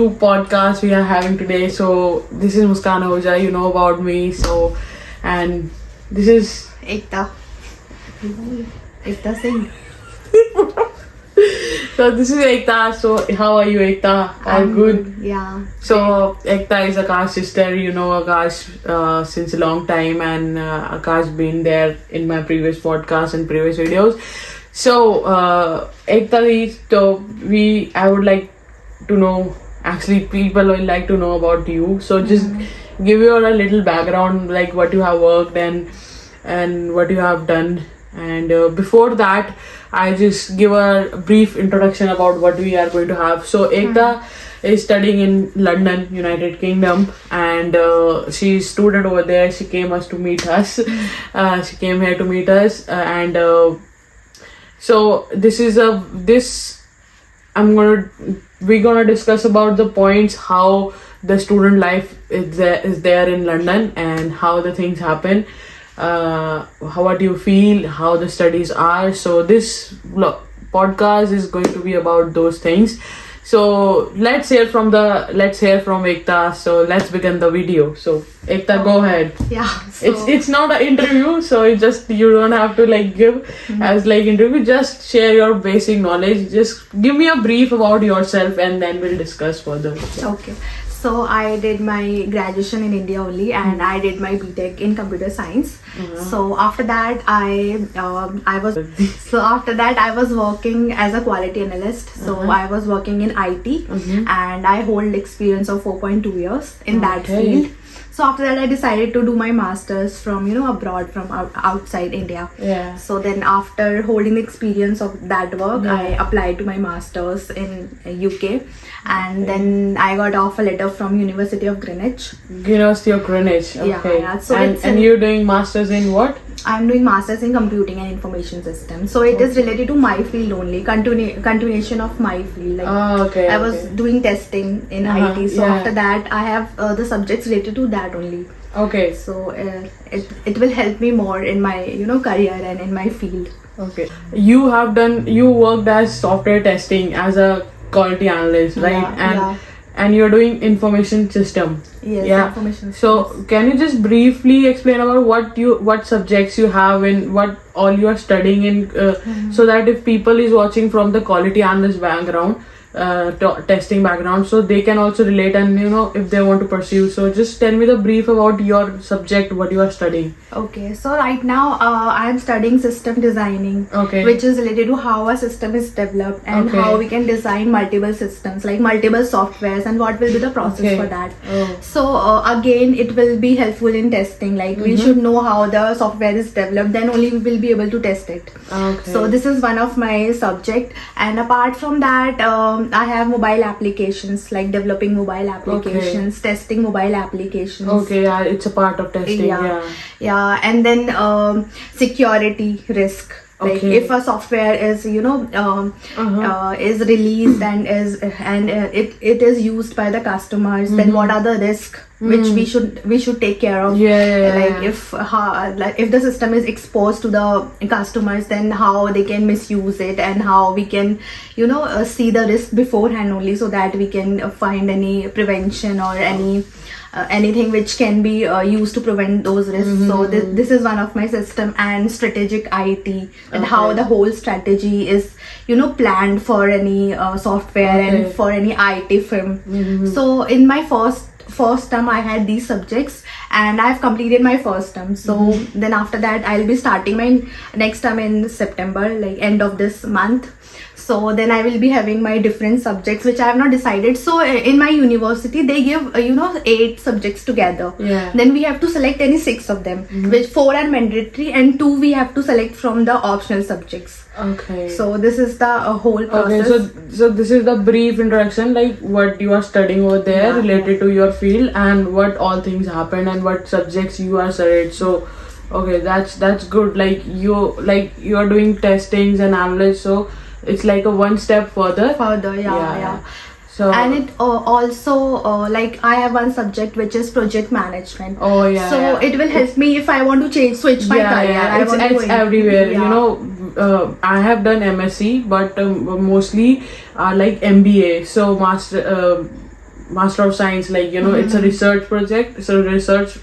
Two podcasts we are having today. So this is Muskan Hoja, you know about me. So, and this is Ekta Singh. so this is Ekta. So how are you, Ekta? All good? Yeah. So Ekta is Akash's sister. You know Akash since a long time, and Akash been there in my previous podcast and previous videos. So Ekta, I would like to know. Actually, people will like to know about you. So just give your a little background, like what you have worked and what you have done. And before that, I just give a brief introduction about what we are going to have. So Ekta is studying in London, United Kingdom, and she's student over there. She came to meet us. She came here to meet us, and so we're gonna discuss about the points how the student life is there in London and how the things happen. What do you feel, how the studies are. So this podcast is going to be about those things. So let's hear from Ekta. So let's begin the video. So Ekta, go ahead. Yeah. So, It's not an interview, so you don't have to give as interview. Just share your basic knowledge. Just give me a brief about yourself, and then we'll discuss further. okay. So I did my graduation in India only, and I did my BTech in computer science. So after that, I was working as a quality analyst. So I was working in IT, and I hold experience of 4.2 years in that field. So after that, I decided to do my masters from abroad, from outside India. Yeah. So then after holding the experience of that work, I applied to my masters in UK, and then I got offer letter from University of Greenwich. University of Greenwich. Okay. Yeah. So and you're doing masters in what? I'm doing masters in computing and information systems. So it is related to my field only, continuation of my field. I was doing testing in IT. So after that, I have the subjects related to that only. Okay. So it will help me more in my career and in my field. Okay. You worked as software testing as a quality analyst, right? And you're doing information system. Yes, information So systems. can you just briefly explain about what subjects you have and what all you are studying in, so that if people is watching from the quality analyst background, testing background, so they can also relate and if they want to pursue. So just tell me the brief about your subject, what you are studying. Okay, so right now I am studying system designing, which is related to how a system is developed and how we can design multiple systems, like multiple softwares, and what will be the process for that. So again, it will be helpful in testing, like we should know how the software is developed, then only we will be able to test it. So this is one of my subject, and apart from that, I have mobile applications, like developing mobile applications, testing mobile applications. Okay, yeah, it's a part of testing. Yeah, and then security risk. Like if a software is is released and it is used by the customers, then what are the risks which we should take care of? Like if the system is exposed to the customers, then how they can misuse it, and how we can see the risk beforehand only, so that we can find any prevention or anything which can be used to prevent those risks. So this is one of my system. And strategic IT, and how the whole strategy is planned for any software and for any IT firm. So in my first term I had these subjects, and I've completed my first term. So then after that, I'll be starting my next term in September, like end of this month. So then I will be having my different subjects, which I have not decided. So in my university, they give 8 subjects together. Then we have to select any 6 of them, which 4 are mandatory and 2 we have to select from the optional subjects. Okay. So this is the whole process. Okay, so this is the brief introduction, like what you are studying over there related to your field, and what all things happen and what subjects you are studied. So okay, that's good. Like you are doing testings and analysis, so it's like a one step further. So and it also like I have one subject which is project management. So it will help me if I want to switch my career. It's everywhere. I have done MSc, but mostly like MBA. So Master of Science, like it's a research project, it's a research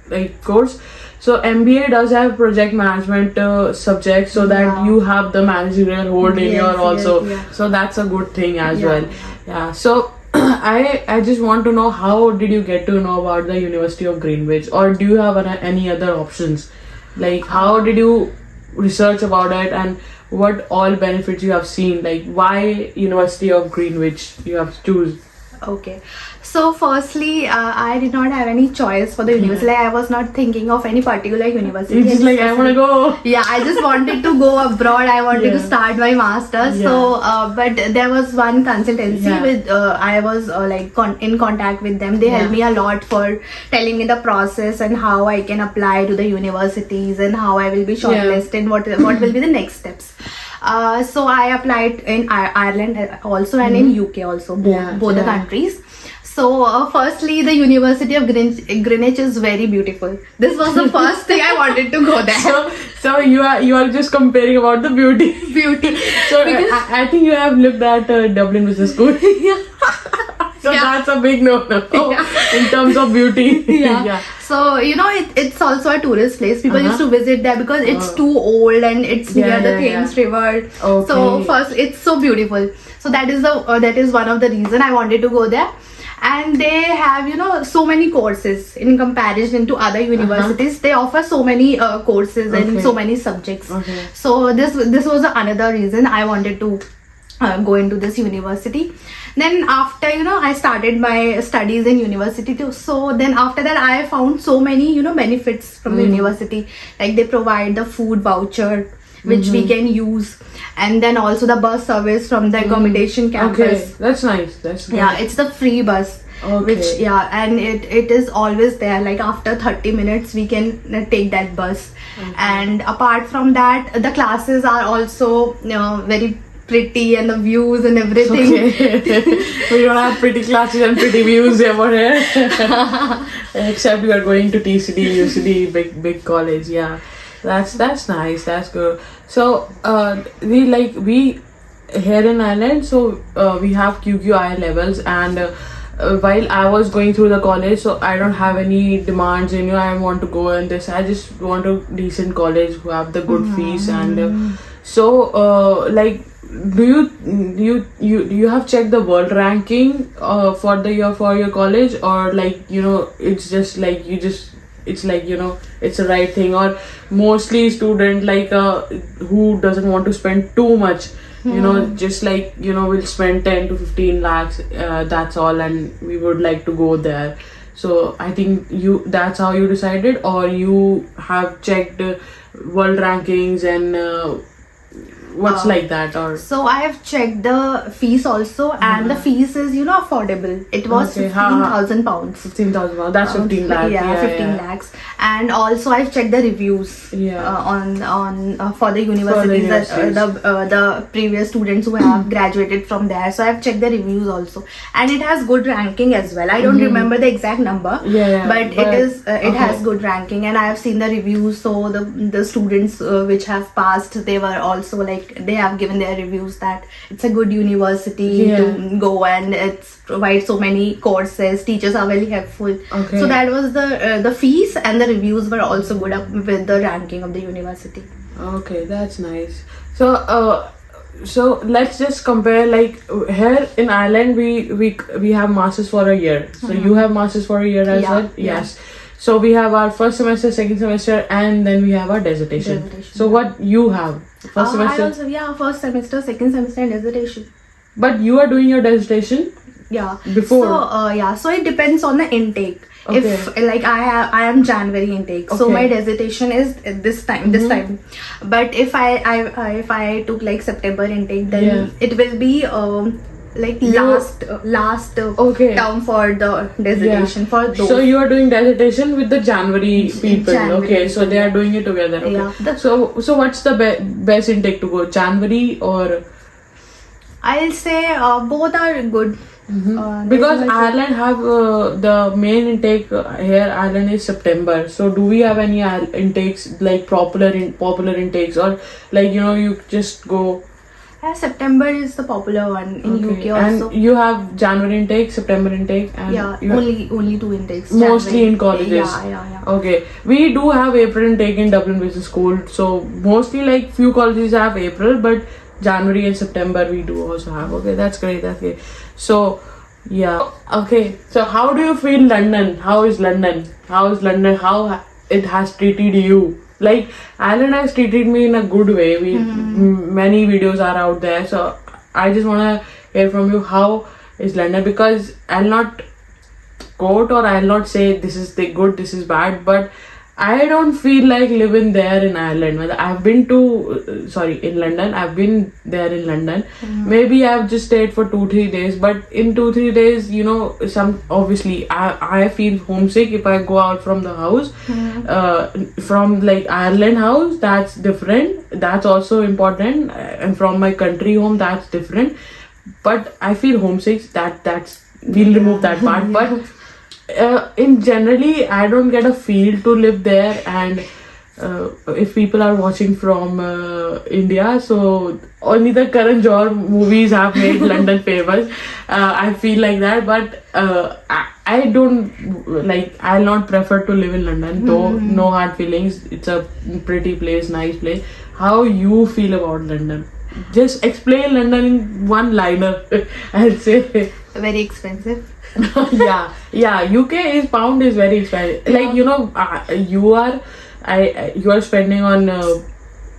like course. So MBA does have project management subject, so that you have the managerial hold in your also. So that's a good thing as well. Yeah. So I just want to know, how did you get to know about the University of Greenwich, or do you have any other options? Like, how did you research about it, and what all benefits you have seen? Like, why University of Greenwich you have choose? Okay, so firstly, I did not have any choice for the university. Like, I was not thinking of any particular university. It's just like, I want to go. Yeah, I just wanted to go abroad. I wanted to start my master's. So, but there was one consultancy with I was in contact with them. They helped me a lot for telling me the process and how I can apply to the universities and how I will be shortlisted and what will be the next steps. So I applied in Ireland also and in UK also, both the countries. So firstly, the University of Greenwich is very beautiful. This was the first thing I wanted to go there. So you are just comparing about the beauty. So I think you have looked at Dublin Business School. So that's a big no in terms of beauty. So it's also a tourist place. People used to visit there because it's too old and it's near the Thames River. So first, it's so beautiful. So that is one of the reason I wanted to go there. And they have so many courses in comparison to other universities. They offer so many courses and so many subjects. So this was another reason I wanted to go into this university. Then after I started my studies in university too. So then after that, I found so many benefits from the university. Like, they provide the food voucher which we can use, and then also the bus service from the accommodation campus. Okay, that's nice. That's good. Yeah, it's the free bus. Which and it is always there. Like, after 30 minutes we can take that bus. And apart from that, the classes are also very pretty, and the views and everything. We don't have pretty classes and pretty views over here. Except we are going to TCD, UCD, big college. Yeah, that's nice. That's good. So we here in Ireland, so we have QQI levels, and while I was going through the college, so I don't have any demands. I want to go in this. I just want a decent college who have the good fees, and do you have checked the world ranking for your college, or it's just like it's like it's the right thing, or mostly student who doesn't want to spend too much, just we'll spend 10 to 15 lakhs, that's all, and we would like to go there. So I think that's how you decided, or you have checked world rankings and what's like that, or so I have checked the fees also, and the fees is affordable. It was £15,000. 15,000 pounds. That's 15 lakhs. 15 lakhs. And also I've checked the reviews on for the universities, the previous students who have graduated from there. So I've checked the reviews also, and it has good ranking as well. I don't remember the exact number, but it has good ranking, and I have seen the reviews. So the students which have passed, they were also they have given their reviews that it's a good university to go, and it's provides so many courses. Teachers are very helpful. So that was the fees, and the reviews were also good up with the ranking of the university. Okay, that's nice. So let's just compare. Like, here in Ireland, we have masters for a year. So you have masters for a year as well. Yes. So we have our first semester, second semester, and then we have our dissertation. So what you have? First semester? I also, first semester, second semester, and dissertation. But you are doing your dissertation? Before? So it depends on the intake. If I am January intake, so my dissertation is this time. But if I took September intake, then it will be last term for the dissertation for those. So you are doing dissertation with the January people. So they are doing it together. So what's the best intake to go, January or? I'll say both are good. Because Ireland have the main intake here. Ireland is September. So do we have any popular intakes, or you just go? September is the popular one in UK also. And you have January intake, September intake, and only 2 intakes. Mostly January. in colleges. Yeah. Okay, we do have April intake in Dublin Business School, so mostly like few colleges have April, but January and September we do also have. Okay, that's great. That's great. So yeah. Okay, so how do you feel London? How is London? How it has treated you? Like Ireland has treated me in a good way. Many videos are out there, so I just wanna hear from you, how is London? Because I'll not quote or I'll not say this is the good, this is bad, but I don't feel like living there in Ireland. I've been in London. I've been there in London. Maybe I've just stayed for 2-3 days, but in 2-3 days, obviously I feel homesick if I go out from the house. From like Ireland house, that's different. That's also important. And from my country home, that's different. But I feel homesick. We'll remove that part. But in generally, I don't get a feel to live there. And if people are watching from India, so only the Karan Johar movies have made London famous. I feel like that, but I don't like. I'll not prefer to live in London. Though no hard feelings. It's a pretty place, nice place. How you feel about London? Just explain London in one liner. I'll say. Very expensive. yeah. UK pound is very expensive. Like you are spending on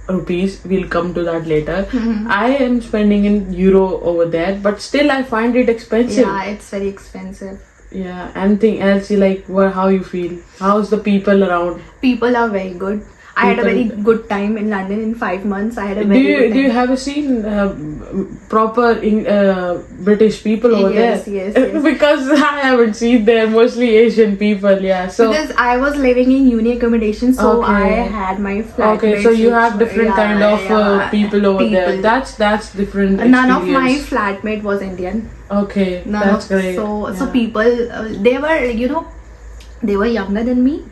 rupees. We'll come to that later. I am spending in euro over there, but still I find it expensive. Yeah, it's very expensive. Yeah, anything else you like? How you feel? How's the people around? People are very good. I had a very good time in London in 5 months. I had a very good time. Do you have seen proper British people over there? Yes. Because I haven't seen there, mostly Asian people. Yeah. So because I was living in uni accommodation, so I had my flatmates. Okay, so you have different kind of people over there. That's different. None of my flatmate was Indian. Okay, that's great. So people, they were younger than me,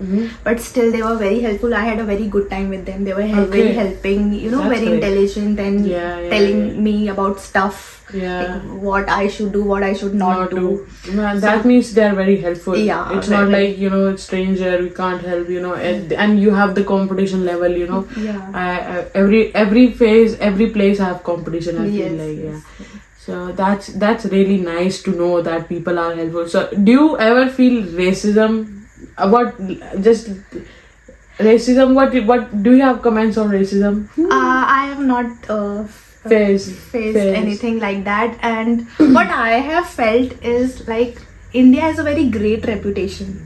but still they were very helpful. I had a very good time with them. They were very helping, That's very great. intelligent and telling me about stuff, like what I should do, what I should not do. Man, that means they're very helpful. Yeah, it's not like stranger, we can't help, and you have the competition level. Yeah. Every phase, every place have competition. I feel like yes. So that's really nice to know that people are helpful. So do you ever feel racism? What do you have comments on racism? I have not faced anything like that, and what I have felt is like India has a very great reputation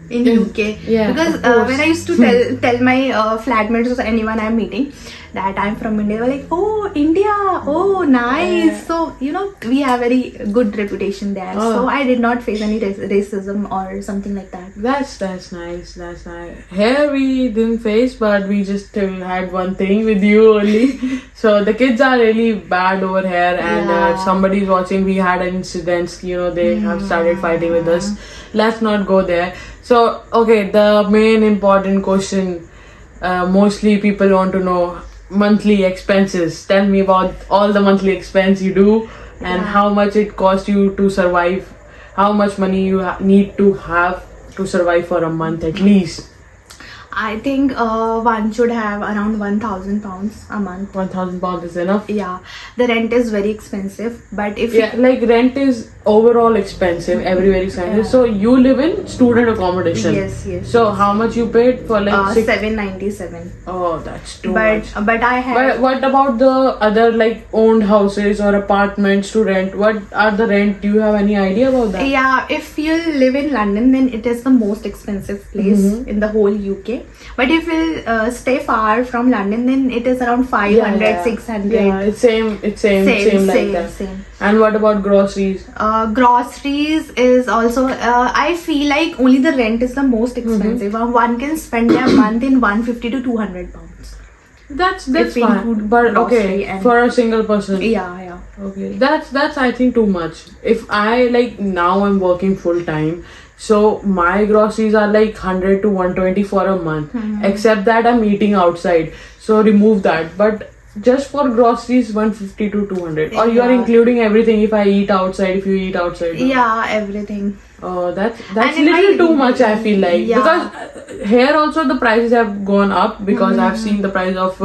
in UK. Because when I used to tell my flatmates or anyone I'm meeting that I'm from India, they were like, oh, India, oh, nice. So we have very good reputation there. So I did not face any racism or something like that. That's nice. That's nice. Here we didn't face, but we just had one thing with you only. So the kids are really bad over here, and somebody's watching. We had an incident. They have started fighting with us. Let's not go there. So okay, the main important question. Mostly people want to know monthly expenses. Tell me about all the monthly expense you do and how much it costs you to survive. How much money you need to have to survive for a month at least. I think one should have around £1,000 a month. £1,000 is enough. Yeah, the rent is very expensive, but if like rent is overall expensive, everywhere expensive. So you live in student accommodation. Yes. So how much you paid for like $797. Oh, that's too much. But I have. What about the other like owned houses or apartments to rent? What are the rent? Do you have any idea about that? Yeah, if you live in London, then it is the most expensive place in the whole UK. But if you stay far from London, then it is around 500, 600. Yeah, it's same like that. Same. And what about groceries? Groceries is also, I feel like only the rent is the most expensive. One can spend their month in 150 to 200 pounds. That's fine. But okay, for a single person. Yeah. Okay, that's I think too much. If I like now I'm working full time. So my groceries are like 100 to 120 for a month. Except that I'm eating outside. So remove that. But just for groceries 150 to 200, or you are Yeah. including everything if I eat outside, if you eat outside? Yeah, everything. Oh, that's And if little I- too much, I feel like. Yeah. Because here also the prices have gone up, because I've seen the price of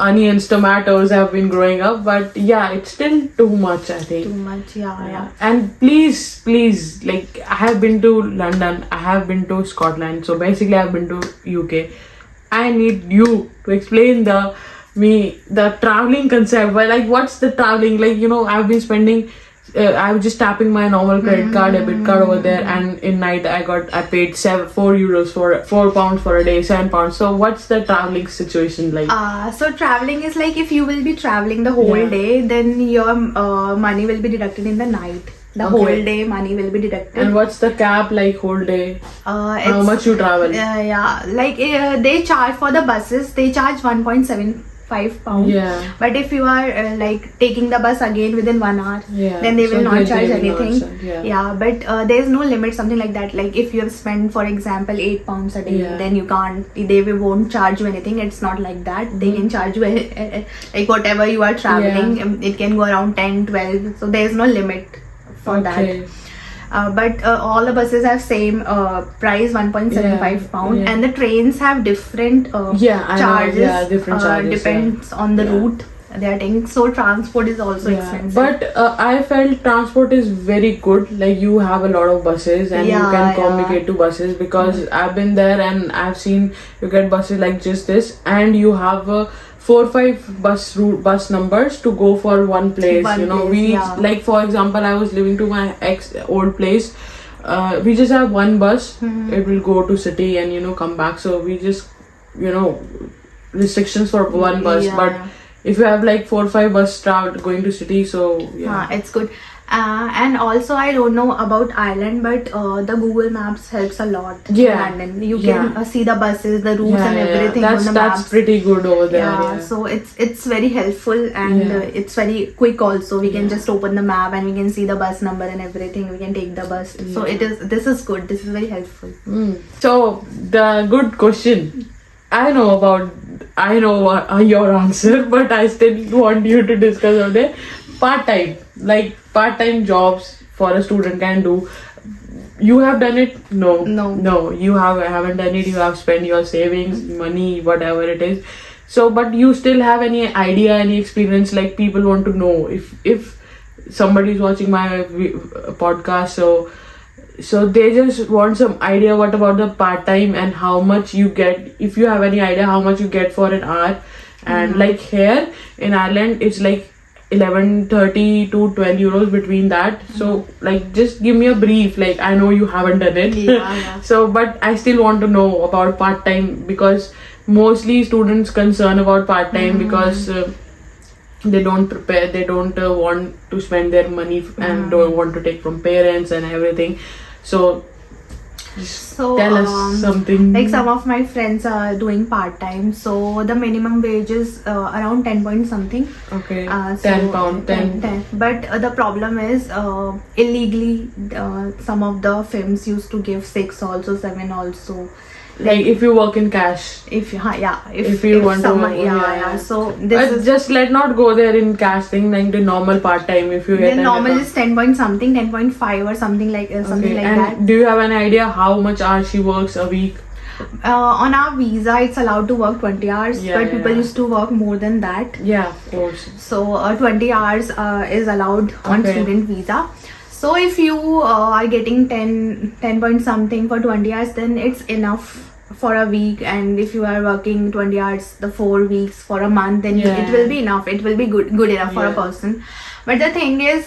onions, tomatoes have been growing up, but yeah, it's still too much, I think. Too much, yeah. And please, like, I have been to London, I have been to Scotland, so basically I've been to UK. I need you to explain the traveling concept. But like, what's the traveling? Like, I've been spending. I was just tapping my normal credit card, debit card over there, and in night I paid €4 for £4 for a day, £7. So what's the traveling situation like? So traveling is like, if you will be traveling the whole Yeah. day, then your money will be deducted in the night. The Okay. whole day money will be deducted. And what's the cap like whole day? How It's- much you travel? yeah, like they charge for the buses. They charge 1.75 pound. Yeah. But if you are like taking the bus again within 1 hour, Yeah. then they will So not they charge will not anything. charge, yeah. But there is no limit, something like that. Like if you have spent, for example, £8 a day, Yeah. then you can't. They won't charge you anything. It's not like that. They can charge you like whatever you are traveling. It can go around 10, 12. So there is no limit for Okay. that. But all the buses have same price, 1.75 pound, yeah. and the trains have different I know, charges. yeah, different charges, Depends on the Yeah. route they are taking. So transport is also expensive. But I felt transport is very good. Like, you have a lot of buses and you Yeah, can yeah. communicate to buses, because I've been there and I've seen you get buses like just this, and you have 4-5 bus numbers to go for one place. One place, we yeah. like, for example, I was living to my ex old place. We just have one bus. It will go to city and come back. So we just restrictions for one bus. Yeah, but yeah. if you have like 4-5 bus travel going to city, so yeah. It's good. And also, I don't know about Ireland, but the Google Maps helps a lot Yeah. in London. You can Yeah. See the buses, the routes, and everything That's, on the that's maps. pretty good over there. Yeah, so it's very helpful, and Yeah. it's very quick also. We can just open the map and we can see the bus number and everything. We can take the bus. So this is good. This is very helpful. So the good question, I know what your answer, but I still want you to discuss over there. Part-time jobs for a student can do. You have done it? No, you haven't done it. You have spent your savings, money, whatever it is. So, but you still have any idea, any experience? Like, people want to know if somebody is watching my podcast, so they just want some idea what about the part-time and how much you get, if you have any idea how much you get for an hour. And like here in Ireland, it's like 11.30 to €12 between that. So like, just give me a brief. Like, I know you haven't done it. Yeah. So, but I still want to know about part-time, because mostly students concern about part-time because they don't prepare, they don't want to spend their money and don't want to take from parents and everything. So tell us something. Like, some of my friends are doing part-time, so the minimum wage is around 10 point something. Okay. So £10. 10. But the problem is, illegally some of the films used to give 6 also, 7 also. Like, if you work in cash. If If you want someone, to, So this is just let not go there in cash thing, like the normal part-time. If you get the normal is 10 point something, 10.5 or something like okay. like And that. do you have an idea how much hours she works a week? On our visa, it's allowed to work 20 hours, Yeah, but people yeah. used to work more than that. Yeah, of course. So 20 hours is allowed on Okay. student visa. So if you are getting 10 point something for 20 hours, then it's enough for a week. And if you are working 20 hours the 4 weeks for a month, then Yeah. it will be enough. It will be good enough for a Yeah. person. But the thing is,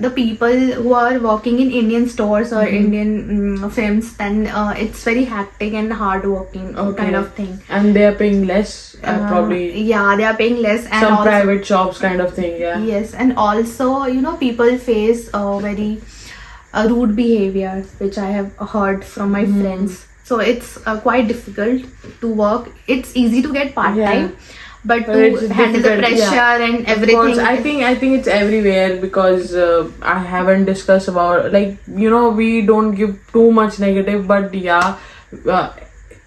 the people who are working in Indian stores or Indian films, then it's very hectic and hard working kind of thing. And they are paying less, probably Yeah, they are paying less, and some also, private shops kind of thing. Yeah. yes, and also people face very rude behavior, which I have heard from my friends. So it's quite difficult to work. It's easy to get part time, but to it's handle the difficult, pressure and Of everything. course, I think it's everywhere, because I haven't discussed about, like, we don't give too much negative, but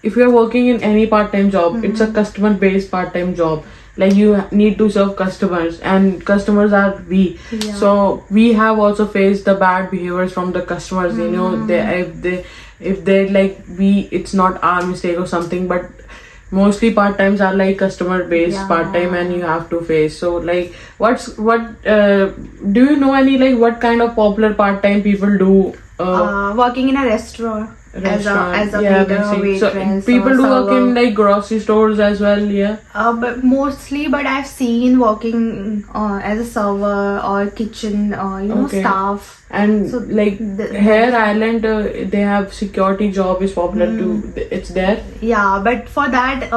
if you're working in any part-time job, it's a customer-based part-time job. like you need to serve customers, and customers are we. Yeah. So we have also faced the bad behaviors from the customers. You know, if they like we, it's not our mistake or something, but mostly part times are like customer based part time, and you have to face. So like what do you know any like what kind of popular part time people do? Working in a restaurant. As a waiter or waitress. So people do work in like grocery stores as well, yeah. But mostly, but I've seen working as a server or kitchen, staff. And so like here Ireland, they have security job is popular too. It's there. Yeah, but for that,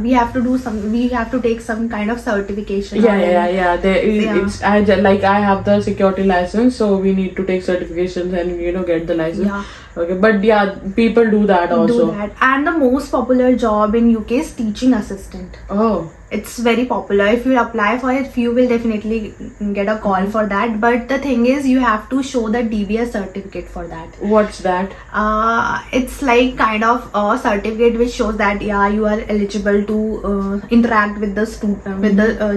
we have to take some kind of certification. Yeah. It's I have the security license, so we need to take certifications and get the license. Yeah. Okay, but yeah, people do that also. And the most popular job in UK is teaching assistant. Oh. It's very popular. If you apply for it, you will definitely get a call for that. But the thing is, you have to show the DBS certificate for that. What's that? It's like kind of a certificate which shows that you are eligible to interact with the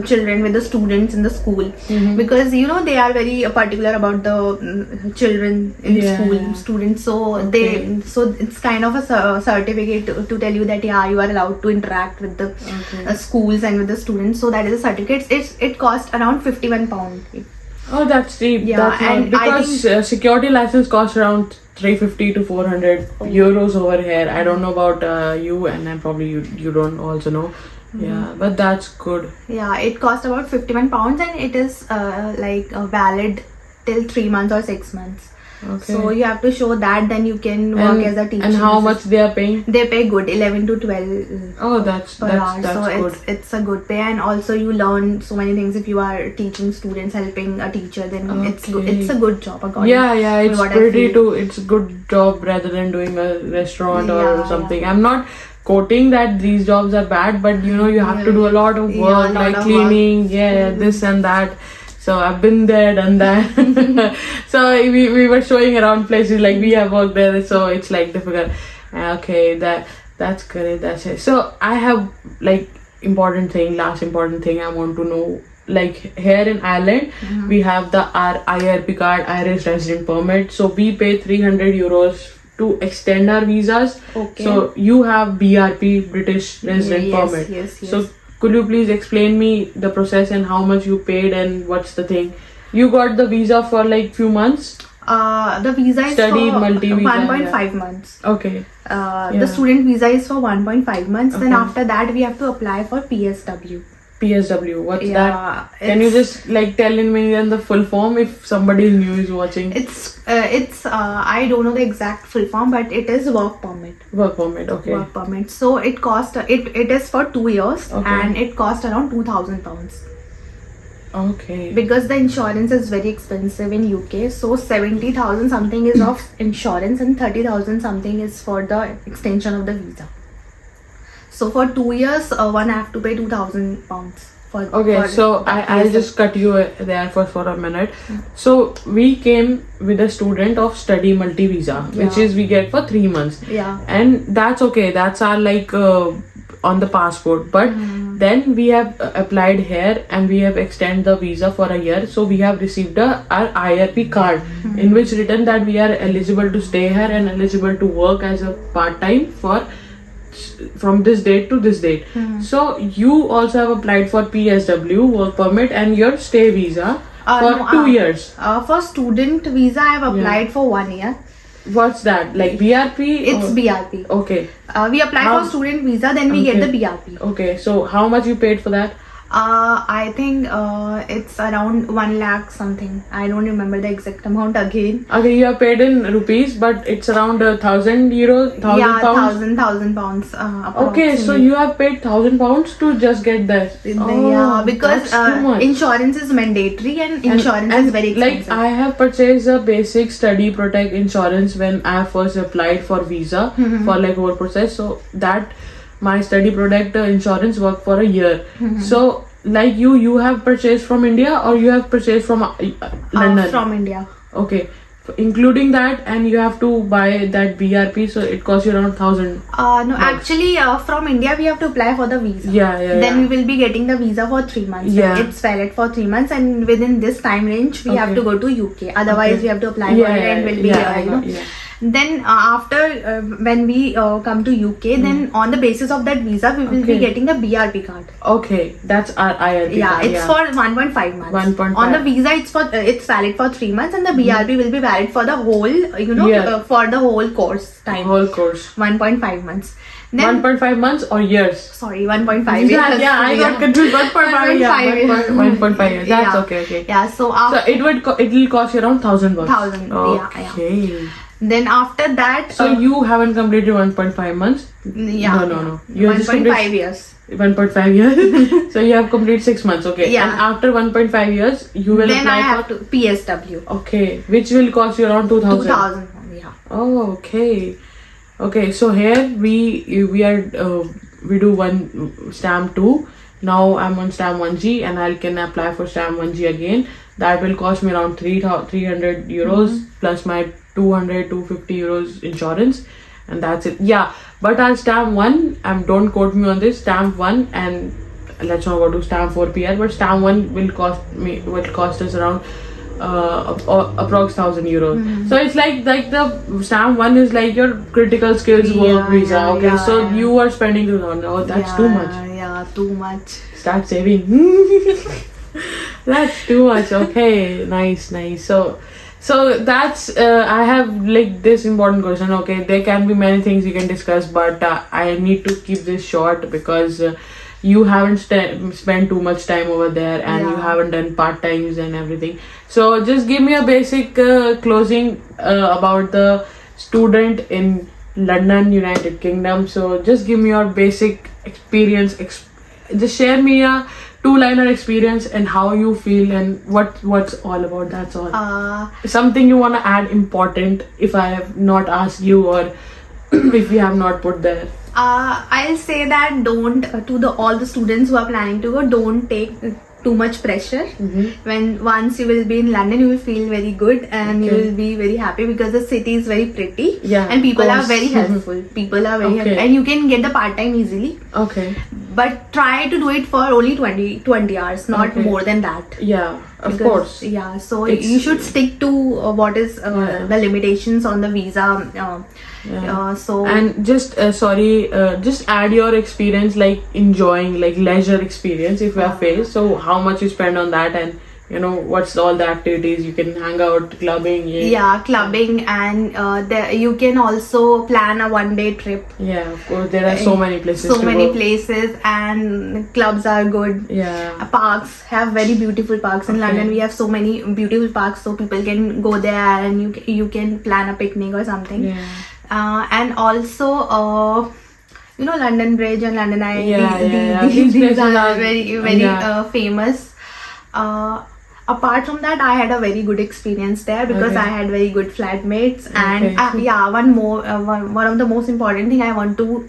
children, with the students in the school. Because they are very particular about the children in school, students. So it's kind of a certificate to tell you that you are allowed to interact with the schools and with the students. So that is a certificate. It cost around £51. Oh, that's cheap. Yeah, that's and because security license costs around 350 to 400 euros over here. I don't know about you, and then probably you don't also know. Yeah, but that's good. Yeah, it costs about £51, and it is valid till 3 months or 6 months. Okay. So you have to show that, then you can work as a teacher. And how much they are paying? They pay good, 11 to 12. Oh, that's hour. So good. It's a good pay, and also you learn so many things. If you are teaching students, helping a teacher, then it's good. It's a good job. It's a good job rather than doing a restaurant or something. I'm not quoting that these jobs are bad, but you have to do a lot of work, like cleaning, this and that. So I've been there, done that. So we were showing around places like we have worked there, so it's like difficult. Okay, that's great. That's it. So I have like last important thing I want to know. Like here in Ireland, we have our IRP card, Irish Resident Permit. So we pay 300 euros to extend our visas. Okay. So you have BRP, British Resident Permit. Yes. So could you please explain me the process and how much you paid and what's the thing? You got the visa for like few months? The visa is for 1.5 months. Okay. The student visa is for 1.5 months. Okay. Then after that we have to apply for PSW. PSW, what's that? Can you just like tell me in the full form if somebody new is watching? It's I don't know the exact full form, but it is work permit. Work permit, okay. Work permit. So it cost it is for 2 years, and it cost around £2,000. Okay. Because the insurance is very expensive in UK, so 70,000 something is of insurance and 30,000 something is for the extension of the visa. So for 2 years, one have to pay £2,000 for. Okay, so I'll just cut you there for a minute. So we came with a student of study multi visa, which is we get for 3 months. Yeah. And that's okay. That's our like on the passport. But then we have applied here and we have extended the visa for a year. So we have received our IRP card in which written that we are eligible to stay here and eligible to work as a part time from this date to this date. So you also have applied for PSW work permit and your stay visa for 2 years. For student visa I have applied for 1 year. What's that, like BRP? It's BRP. Okay. We apply for student visa, then we get the BRP. Okay, so how much you paid for that? I think it's around 1 lakh something. I don't remember the exact amount again. Okay, you have paid in rupees, but it's around 1,000 euros, 1,000 pounds? 1,000 pounds. Okay, so you have paid £1,000 to just get that? Yeah, because insurance is mandatory and insurance is very expensive. Like I have purchased a basic study protect insurance when I first applied for visa for like whole process. So that my study product insurance worked for a year. So like you have purchased from India or you have purchased from London? From India. Okay, including that, and you have to buy that BRP, so it costs you around 1,000. No, actually, from India we have to apply for the visa. Then we will be getting the visa for 3 months. It's valid for 3 months, and within this time range we have to go to UK. Otherwise, we have to apply for it, and will be Then after when we come to UK, then on the basis of that visa we will be getting a BRP card. Okay, that's our IRP card. It's for 1.5 months. 1.5. On the visa, it's valid for 3 months, and the BRP will be valid for the whole, for the whole course time. Whole course. 1.5 months. Then 1.5 months or years? Sorry, 1.5 years. I got confused. 1.5 years. That's okay. Yeah, so it will cost you around 1,000 bucks. 1,000. Okay. Then after that, so you haven't completed 1.5 months? No. You 1.5 years. 1.5 years. So you have completed 6 months. Okay. Yeah. And after 1.5 years, you will then apply I have to PSW. Okay, which will cost you around 2,000. 2,000. Yeah. Oh, okay. Okay, so here we do one stamp 2. Now I'm on stamp 1G, and I can apply for stamp 1G again. That will cost me around 300 euros plus my 250 euros insurance, and that's it. Yeah, but our stamp 1, don't quote me on this, stamp 1, and let's not go to stamp 4 PR, but stamp 1 will cost us around approx 1,000 euros. So it's like the stamp 1 is like your critical skills work visa. Okay, so you are spending 2,000. Oh, that's too much. Yeah, too much. Start saving. That's too much. Okay, nice. So that's I have like this important question. Okay, there can be many things you can discuss, but I need to keep this short because you haven't spent too much time over there, and you haven't done part-times and everything. So just give me a basic closing about the student in London, United Kingdom. So just give me your basic experience. Just share me a 2-liner experience and how you feel and what's all about. That's all. Something you want to add important if I have not asked you, or if we have not put there. I'll say that don't all the students who are planning to go, don't take too much pressure. When once you will be in London, you will feel very good, and you will be very happy because the city is very pretty, and people are very helpful. People are very helpful, and you can get the part-time easily. Okay. But try to do it for only 20 hours, not more than that. Yeah, of course. Yeah, so you should stick to what is the limitations on the visa. So and just just add your experience, like enjoying, like leisure experience if you have faced. So how much you spend on that, and what's all the activities you can hang out, clubbing. Clubbing, and you can also plan a 1-day trip. Yeah, of course, there are so many places. Places, and clubs are good. Parks have very beautiful parks in London. We have so many beautiful parks, so people can go there, and you can plan a picnic or something. And also London Bridge and London Eye. These are very famous. Apart from that, I had a very good experience there because I had very good flatmates. And one of the most important thing I want to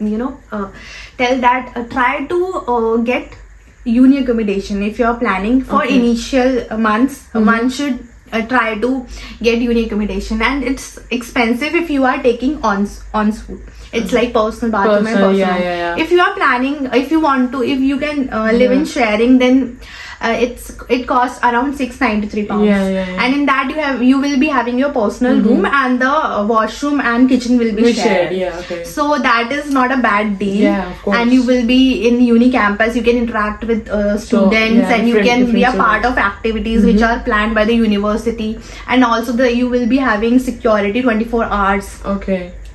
tell that try to get uni accommodation. If you are planning for initial months, one should try to get uni accommodation, and it's expensive if you are taking ensuite. It's like personal bathroom and personal. If you are planning, if you can live in sharing, then it costs around £693, and in that you will be having your personal room, and the washroom and kitchen will be shared. So that is not a bad deal. Of course. And you will be in uni campus, you can interact with students, and you can be a part of activities which are planned by the university, and also you will be having security 24 hours.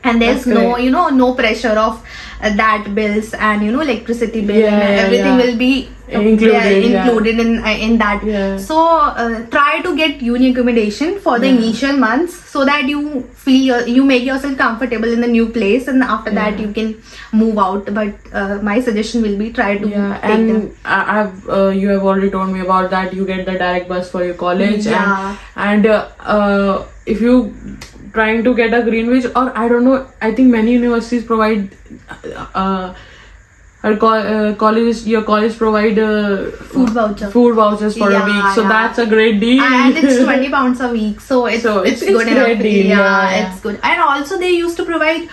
And there's no pressure of that bills and electricity bill, and everything will be included in that. So try to get uni accommodation for the initial months, so that you feel you make yourself comfortable in the new place, and after that you can move out. But my suggestion will be try to take them. You have already told me about that. You get the direct bus for your college, and if you trying to get a Greenwich, or I don't know, I think many universities provide a your college provide food vouchers for a Yeah, week, so yeah. that's a great deal. And it's 20 pounds a week, so it's it's good enough. great deal. Yeah. It's good. And also they used to provide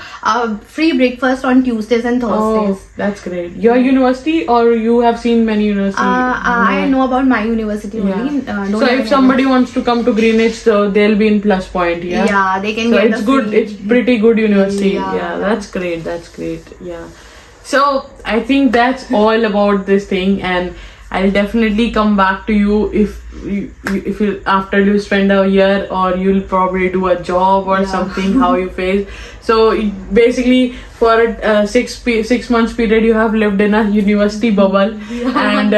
free breakfast on Tuesdays and Thursdays. Oh, that's great. Your university, or you have seen many universities? I know about my university only. Don't So have if any somebody wants to come to Greenwich, so they'll be in plus point. Yeah. Yeah, they can So get it's the good. free- It's pretty good university. Yeah. Yeah, that's great. That's great. Yeah. So I think that's all about this thing, and I'll definitely come back to you if you after you spend a year, or you'll probably do a job or something, how you face. So basically for a 6 months period, you have lived in a university bubble and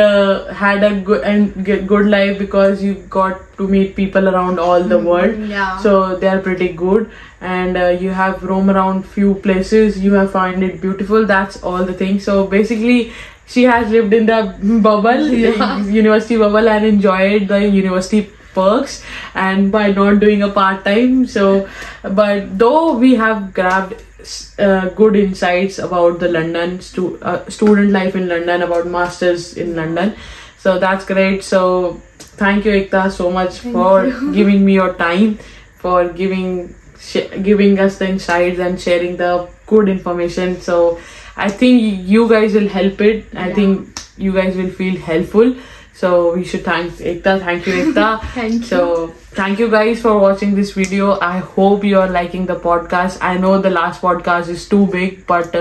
had a good life, because you got to meet people around all the world. Yeah. So they are pretty good, and you have roam around few places, you have find it beautiful. That's all the thing. So basically she has lived in the bubble, university bubble, and enjoyed the university perks, and by not doing a part-time. So but though we have grabbed good insights about the London student life in London, about masters in London, so that's great. So thank you, Ekta, so much for giving me your time, for giving us the insights and sharing the good information. So I think you guys will help it. I think you guys will feel helpful. So we should thank Ekta. Thank you, Ekta. Thank you. So thank you guys for watching this video. I hope you are liking the podcast. I know the last podcast is too big, but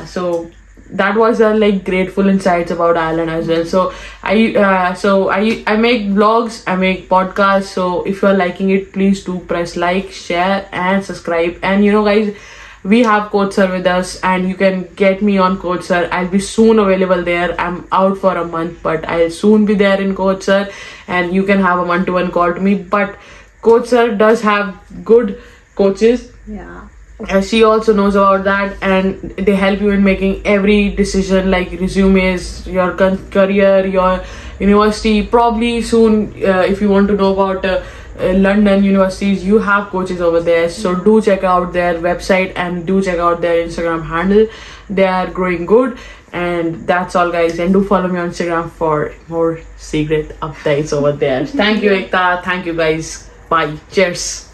so that was like grateful insights about Ireland as well. So I make vlogs, I make podcasts. So if you are liking it, please do press like, share, and subscribe. And guys, we have CoachSir with us, and you can get me on CoachSir. I'll be soon available there. I'm out for a month, but I'll soon be there in CoachSir, and you can have a one-to-one call to me. But CoachSir does have good coaches. Yeah. She also knows about that, and they help you in making every decision, like resumes, your career, your university. Probably soon, if you want to know about London universities, you have coaches over there. So do check out their website, and do check out their Instagram handle. They are growing good. And that's all, guys, and do follow me on Instagram for more secret updates over there. Thank you, Ekta. Thank you, guys. Bye. Cheers.